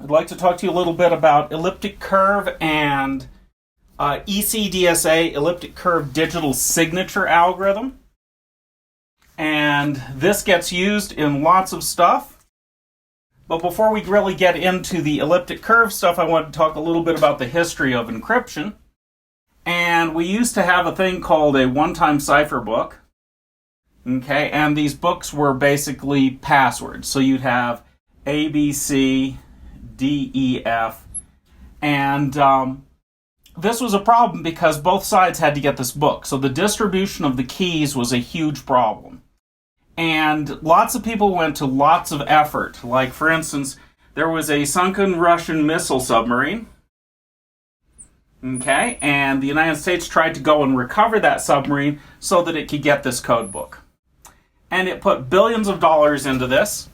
I'd like to talk to you a little bit about elliptic curve and ECDSA, elliptic curve digital signature algorithm. And this gets used in lots of stuff. But before we really get into the elliptic curve stuff, I want to talk a little bit about the history of encryption. And we used to have a thing called a one-time cipher book. Okay, and these books were basically passwords. So you'd have A, B, C, D, E, F. And this was a problem because both sides had to get this book. So the distribution of the keys was a huge problem. And lots of people went to lots of effort. Like, for instance, there was a sunken Russian missile submarine. Okay, and the United States tried to go and recover that submarine so that it could get this code book. And it put billions of dollars into this.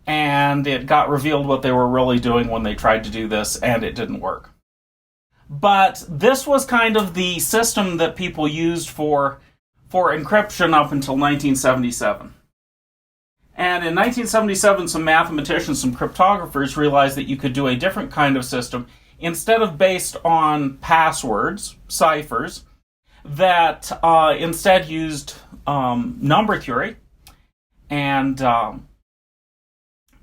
And it got revealed what they were really doing when they tried to do this, and it didn't work. But this was kind of the system that people used for encryption up until 1977. And in 1977, some mathematicians, some cryptographers realized that you could do a different kind of system instead of based on passwords, ciphers, that instead used number theory. And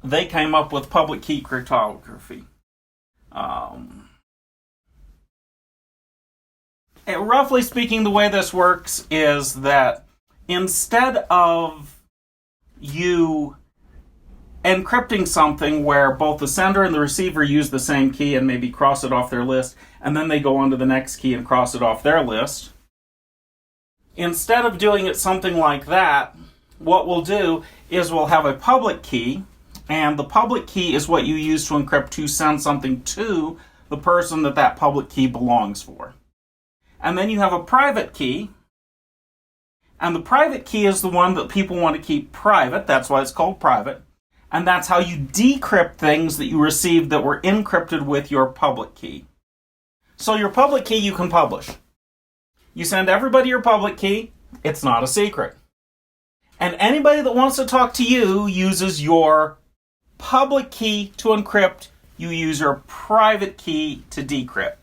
they came up with public key cryptography. Roughly speaking, the way this works is that instead of you encrypting something where both the sender and the receiver use the same key and maybe cross it off their list, and then they go on to the next key and cross it off their list, instead of doing it something like that, what we'll do is we'll have a public key, and the public key is what you use to encrypt to send something to the person that public key belongs for. And then you have a private key, and the private key is the one that people want to keep private. That's why it's called private. And that's how you decrypt things that you received that were encrypted with your public key. So your public key you can publish. You send everybody your public key, it's not a secret. And anybody that wants to talk to you uses your public key to encrypt, you use your private key to decrypt.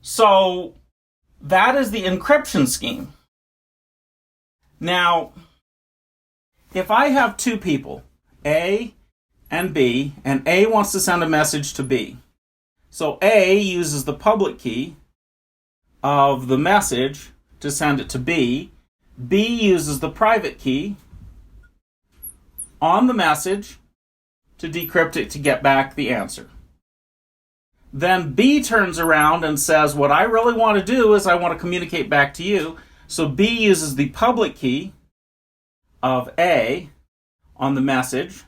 So that is the encryption scheme. Now, if I have two people, A and B, and A wants to send a message to B. So A uses the public key of the message to send it to B. B uses the private key on the message to decrypt it to get back the answer. Then B turns around and says, what I really want to do is I want to communicate back to you. So B uses the public key of A on the message.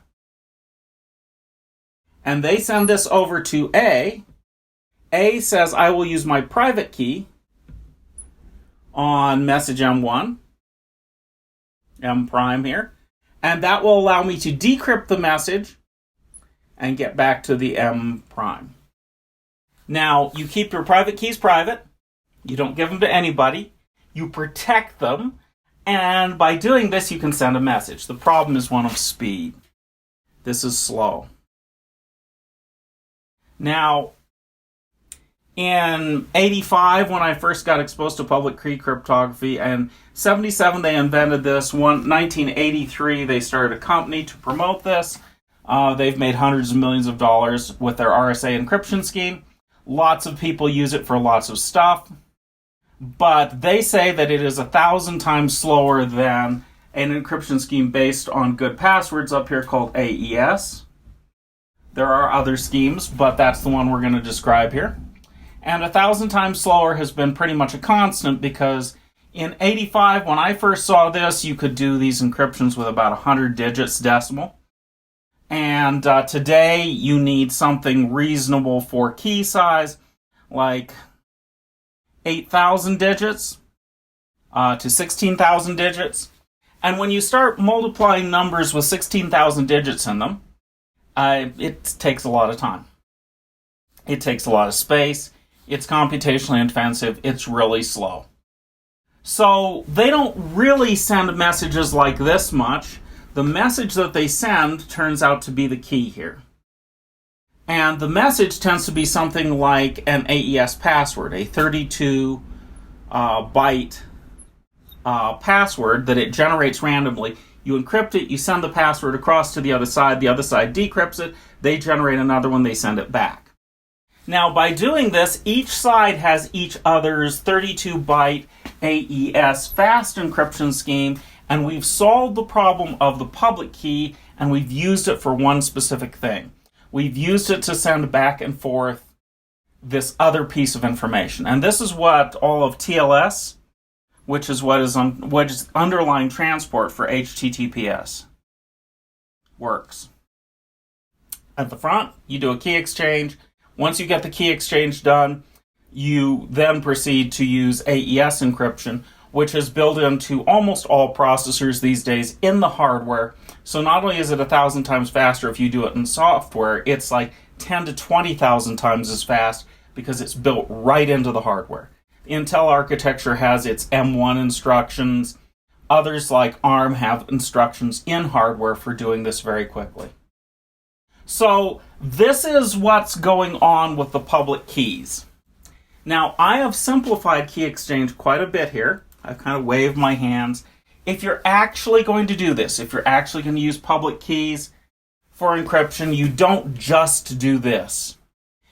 And they send this over to A. A says, I will use my private key on message M1, M prime here. And that will allow me to decrypt the message and get back to the M prime. Now, you keep your private keys private. You don't give them to anybody. You protect them. And by doing this, you can send a message. The problem is one of speed. This is slow. Now, in 85, when I first got exposed to public key cryptography, and 77 they invented this. 1983 they started a company to promote this. They've made hundreds of millions of dollars with their RSA encryption scheme. Lots of people use it for lots of stuff. But they say that it is 1,000 times slower than an encryption scheme based on good passwords up here called AES. There are other schemes, but that's the one we're going to describe here. And 1,000 times slower has been pretty much a constant because in 85, when I first saw this, you could do these encryptions with about 100 digits decimal. And today, you need something reasonable for key size, like 8,000 digits to 16,000 digits. And when you start multiplying numbers with 16,000 digits in them, it takes a lot of time. It takes a lot of space. It's computationally intensive. It's really slow. So they don't really send messages like this much. the message that they send turns out to be the key here. And the message tends to be something like an AES password, a 32 byte password that it generates randomly. You encrypt it, you send the password across to the other side decrypts it, they generate another one, they send it back. Now, by doing this, each side has each other's 32 byte AES fast encryption scheme, and we've solved the problem of the public key, and we've used it for one specific thing. We've used it to send back and forth this other piece of information. And this is what all of TLS, which is what is underlying transport for HTTPS, works. At the front, you do a key exchange. Once you get the key exchange done, you then proceed to use AES encryption, which is built into almost all processors these days in the hardware. So not only is it 1,000 times faster if you do it in software, it's like 10 to 20,000 times as fast because it's built right into the hardware. Intel architecture has its M1 instructions. Others like ARM have instructions in hardware for doing this very quickly. So this is what's going on with the public keys. Now, I have simplified key exchange quite a bit here. I've kind of waved my hands. If you're actually going to do this, if you're actually going to use public keys for encryption, you don't just do this.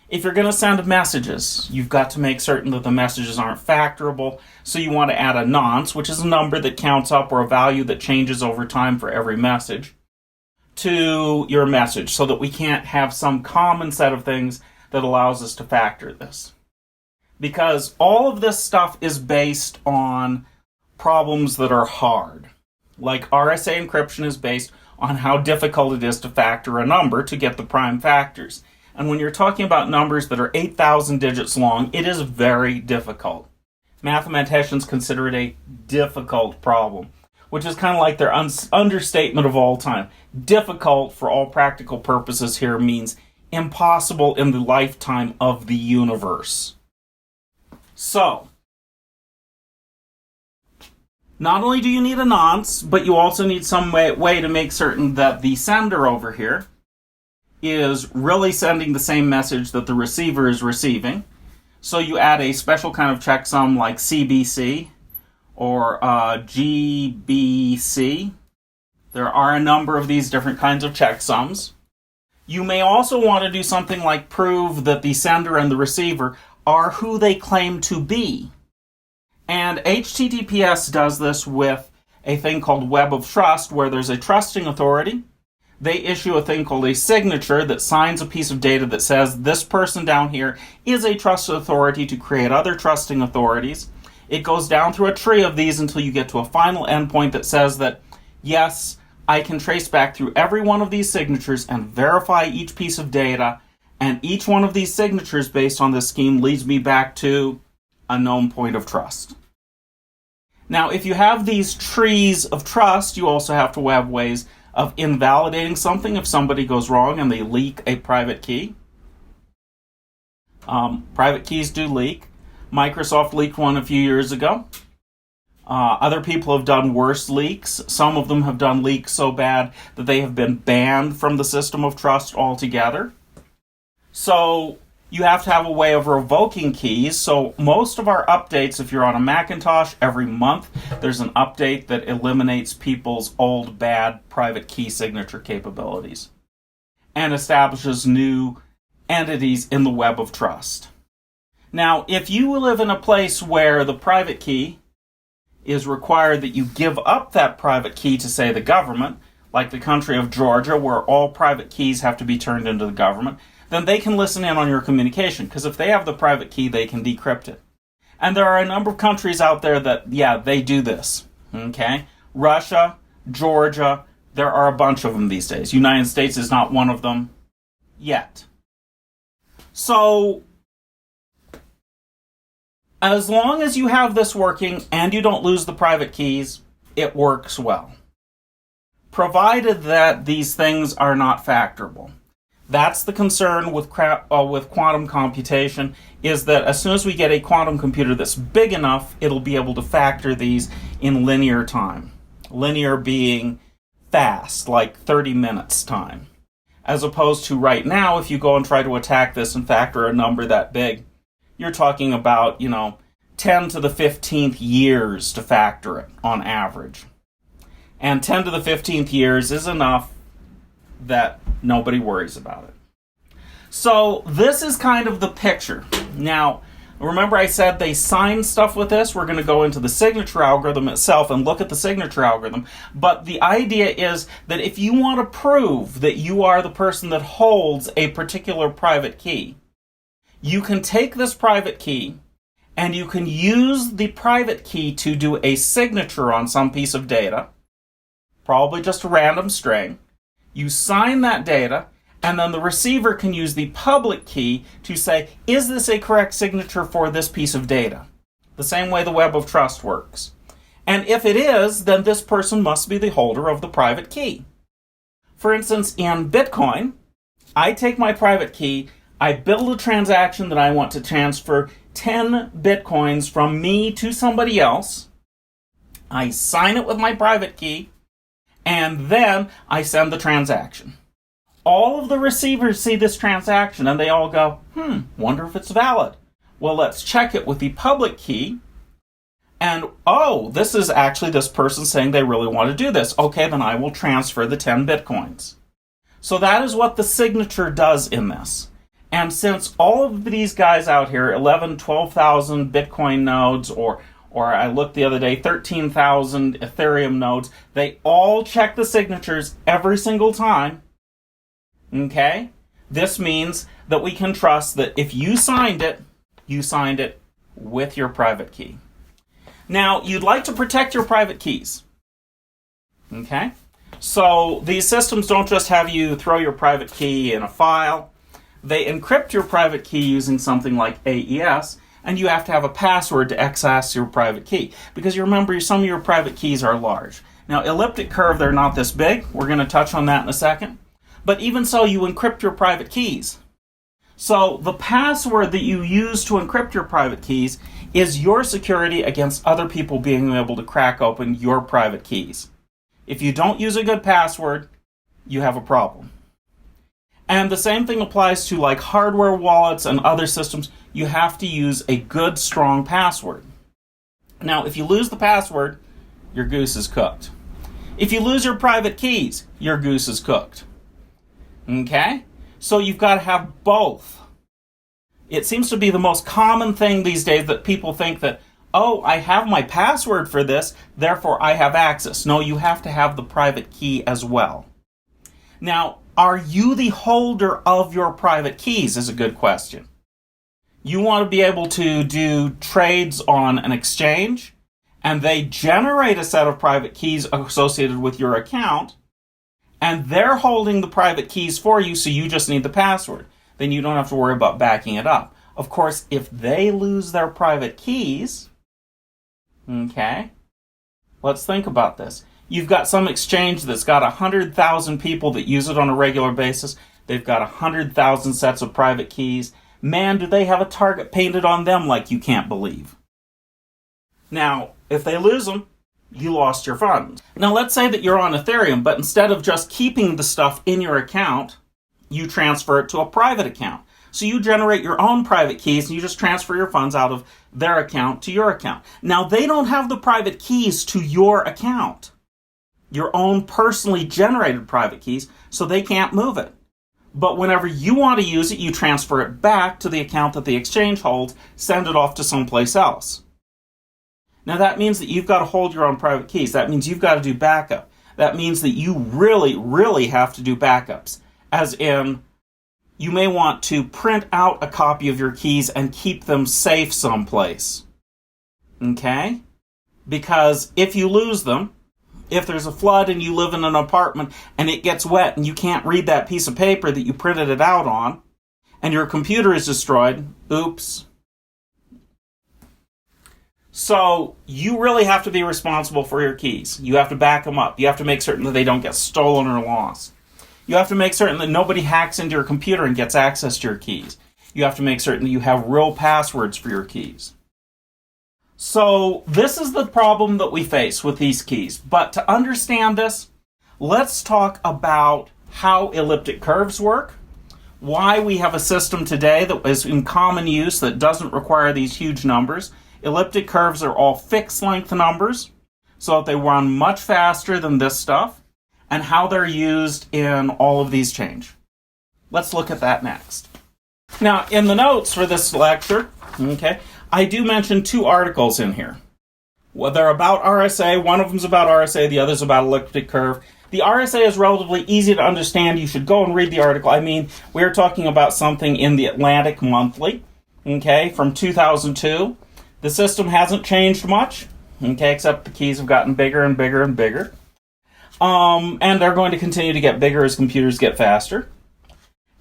If you're going to send messages, you've got to make certain that the messages aren't factorable. So you want to add a nonce, which is a number that counts up or a value that changes over time for every message, to your message so that we can't have some common set of things that allows us to factor this. Because all of this stuff is based on problems that are hard. Like RSA encryption is based on how difficult it is to factor a number to get the prime factors. And when you're talking about numbers that are 8,000 digits long, it is very difficult. Mathematicians consider it a difficult problem, which is kind of like their understatement of all time. Difficult, for all practical purposes here, means impossible in the lifetime of the universe. So, not only do you need a nonce, but you also need some way to make certain that the sender over here is really sending the same message that the receiver is receiving. So you add a special kind of checksum like CBC or GBC. There are a number of these different kinds of checksums. You may also want to do something like prove that the sender and the receiver are who they claim to be. And HTTPS does this with a thing called Web of Trust, where there's a trusting authority. They issue a thing called a signature that signs a piece of data that says this person down here is a trusted authority to create other trusting authorities. It goes down through a tree of these until you get to a final endpoint that says that, yes, I can trace back through every one of these signatures and verify each piece of data, and each one of these signatures based on this scheme leads me back to a known point of trust. Now, if you have these trees of trust, you also have to have ways of invalidating something if somebody goes wrong and they leak a private key. Private keys do leak. Microsoft leaked one a few years ago. Other people have done worse leaks. Some of them have done leaks so bad that they have been banned from the system of trust altogether. So you have to have a way of revoking keys. So most of our updates, if you're on a Macintosh, every month there's an update that eliminates people's old bad private key signature capabilities and establishes new entities in the web of trust. Now, if you live in a place where the private key is required that you give up that private key to, say, the government, like the country of Georgia, where all private keys have to be turned into the government, then they can listen in on your communication, because if they have the private key, they can decrypt it. And there are a number of countries out there that, yeah, they do this. Okay? Russia, Georgia, there are a bunch of them these days. United States is not one of them yet. So, as long as you have this working and you don't lose the private keys, it works well. Provided that these things are not factorable. That's the concern with quantum computation, is that as soon as we get a quantum computer that's big enough, it'll be able to factor these in linear time. Linear being fast, like 30 minutes time. As opposed to right now, if you go and try to attack this and factor a number that big, you're talking about, 10 to the 15th years to factor it on average. And 10 to the 15th years is enough that nobody worries about it. So this is kind of the picture. Now, remember I said they sign stuff with this? We're going to go into the signature algorithm itself and look at the signature algorithm. But the idea is that if you want to prove that you are the person that holds a particular private key, you can take this private key and you can use the private key to do a signature on some piece of data, probably just a random string. You sign that data, and then the receiver can use the public key to say, is this a correct signature for this piece of data? The same way the web of trust works. And if it is, then this person must be the holder of the private key. For instance, in Bitcoin, I take my private key, I build a transaction that I want to transfer 10 Bitcoins from me to somebody else. I sign it with my private key, and then I send the transaction. All of the receivers see this transaction and they all go, wonder if it's valid. Well, let's check it with the public key. And, this is actually this person saying they really want to do this. Okay, then I will transfer the 10 Bitcoins. So that is what the signature does in this. And since all of these guys out here, 11, 12,000 Bitcoin nodes, or I looked the other day, 13,000 Ethereum nodes, they all check the signatures every single time. Okay? This means that we can trust that if you signed it with your private key. Now, you'd like to protect your private keys. Okay? So, these systems don't just have you throw your private key in a file. They encrypt your private key using something like AES, and you have to have a password to access your private key. Because you remember, some of your private keys are large. Now, elliptic curve, they're not this big. We're going to touch on that in a second. But even so, you encrypt your private keys. So the password that you use to encrypt your private keys is your security against other people being able to crack open your private keys. If you don't use a good password, you have a problem. And the same thing applies to like hardware wallets and other systems. You have to use a good, strong password. Now, if you lose the password, your goose is cooked. If you lose your private keys, your goose is cooked. Okay? So you've got to have both. It seems to be the most common thing these days that people think that, I have my password for this, therefore I have access. No, you have to have the private key as well. Now, are you the holder of your private keys is a good question. You want to be able to do trades on an exchange, and they generate a set of private keys associated with your account, and they're holding the private keys for you, so you just need the password. Then you don't have to worry about backing it up. Of course, if they lose their private keys, okay, let's think about this. You've got some exchange that's got 100,000 people that use it on a regular basis. They've got 100,000 sets of private keys. Man, do they have a target painted on them like you can't believe. Now, if they lose them, you lost your funds. Now, let's say that you're on Ethereum, but instead of just keeping the stuff in your account, you transfer it to a private account. So you generate your own private keys and you just transfer your funds out of their account to your account. Now, they don't have the private keys to your account, your own personally generated private keys, so they can't move it. But whenever you want to use it, you transfer it back to the account that the exchange holds, send it off to someplace else. Now, that means that you've got to hold your own private keys. That means you've got to do backup. That means that you really, really have to do backups. As in, you may want to print out a copy of your keys and keep them safe someplace. Okay? Because if you lose them, if there's a flood and you live in an apartment and it gets wet and you can't read that piece of paper that you printed it out on, and your computer is destroyed, oops. So you really have to be responsible for your keys. You have to back them up. You have to make certain that they don't get stolen or lost. You have to make certain that nobody hacks into your computer and gets access to your keys. You have to make certain that you have real passwords for your keys. So this is the problem that we face with these keys. But to understand this, let's talk about how elliptic curves work, why we have a system today that is in common use that doesn't require these huge numbers. Elliptic curves are all fixed length numbers, so that they run much faster than this stuff, and how they're used in all of these change. Let's look at that next. Now, in the notes for this lecture, okay, I do mention 2 articles in here. Well, they're about RSA. One of them's about RSA, the other's about elliptic curve. The RSA is relatively easy to understand. You should go and read the article. I mean, we're talking about something in the Atlantic Monthly, okay, from 2002. The system hasn't changed much, okay, except the keys have gotten bigger and bigger and bigger. And they're going to continue to get bigger as computers get faster.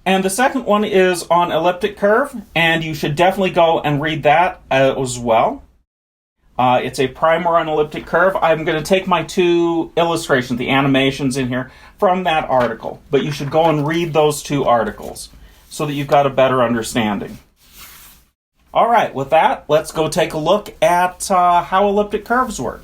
And the second one is on elliptic curve, and you should definitely go and read that as well. It's a primer on elliptic curve. I'm going to take my 2 illustrations, the animations in here, from that article. But you should go and read those 2 articles so that you've got a better understanding. All right, with that, let's go take a look at how elliptic curves work.